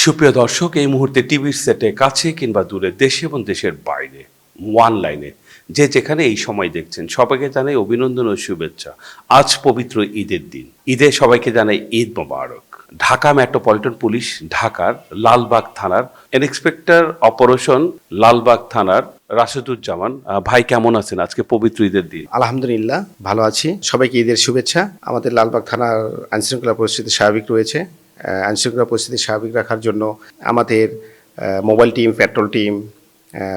সুপ্রিয় দর্শক, এই মুহূর্তে টিভির সেটে কাছে কিংবা দূরে, দেশে এবং দেশের বাইরে, ওয়ান লাইনে যে যেখানে এই সময় দেখছেন, সবাইকে জানাই অভিনন্দন ও শুভেচ্ছা। আজ পবিত্র ঈদের দিন। ঈদে সবাইকে জানাই ঈদ মোবারক। ঢাকা মেট্রোপলিটন পুলিশ ঢাকার লালবাগ থানার ইন্সপেক্টর অপারেশন লালবাগ থানার রাশেদুজ্জামান ভাই, কেমন আছেন আজকে পবিত্র ঈদের দিন? আলহামদুলিল্লাহ, ভালো আছি। সবাইকে ঈদের শুভেচ্ছা। আমাদের লালবাগ থানার আইনশৃঙ্খলা পরিস্থিতি স্বাভাবিক রয়েছে। আইনশৃঙ্খলা পরিস্থিতি স্বাভাবিক রাখার জন্য আমাদের mobile team, patrol team,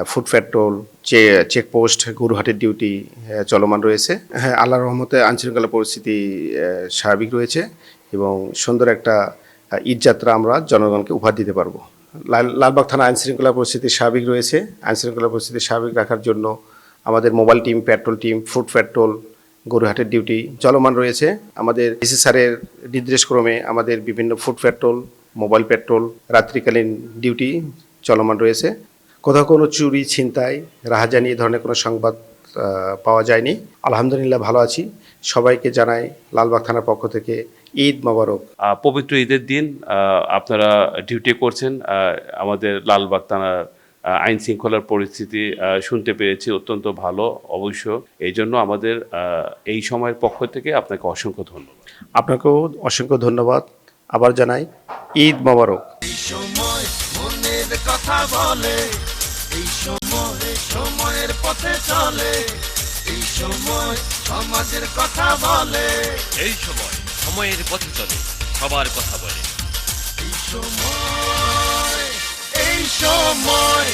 food patrol, checkpost, গরুহাটের ডিউটি চলমান রয়েছে। হ্যাঁ, আল্লাহর রহমতে আইনশৃঙ্খলা পরিস্থিতি স্বাভাবিক রয়েছে এবং সুন্দর একটা ঈদযাত্রা আমরা জনগণকে উপহার দিতে পারবো। লালবাগ থানা আইনশৃঙ্খলা পরিস্থিতি স্বাভাবিক রয়েছে। আইনশৃঙ্খলা পরিস্থিতি স্বাভাবিক রাখার জন্য আমাদের mobile team, patrol team, food patrol, গরুহাটের ডিউটি চলমান রয়েছে। আমাদের ডিসি স্যারের নির্দেশক্রমে আমাদের বিভিন্ন ফুড পেট্রোল, মোবাইল পেট্রোল, রাত্রিকালীন ডিউটি চলমান রয়েছে। কোথাও কোনো চুরি, ছিনতাই, রাহাজানি এই ধরনের কোনো সংবাদ পাওয়া যায়নি। আলহামদুলিল্লাহ, ভালো আছি। সবাইকে জানাই লালবাগ থানার পক্ষ থেকে ঈদ মোবারক। পবিত্র ঈদের দিন আপনারা ডিউটি করছেন। আমাদের লালবাগ থানার আইন শৃঙ্খলার পরিস্থিতি শুনতে পেরেছি অত্যন্ত ভালো, অবশ্য এই জন্য আমাদের এই সময়ের পক্ষ থেকে আপনাকে অসংখ্য ধন্যবাদ। আপনাকেও অসংখ্য ধন্যবাদ। আবার জানাই ঈদ মোবারক। এই সময় মনের কথা বলে, এই সময় সময়ের পথে চলে, এই সময় সমাজের কথা বলে, এই সময় সময়ের পথে চলে, সবার কথা বলে। এই সময়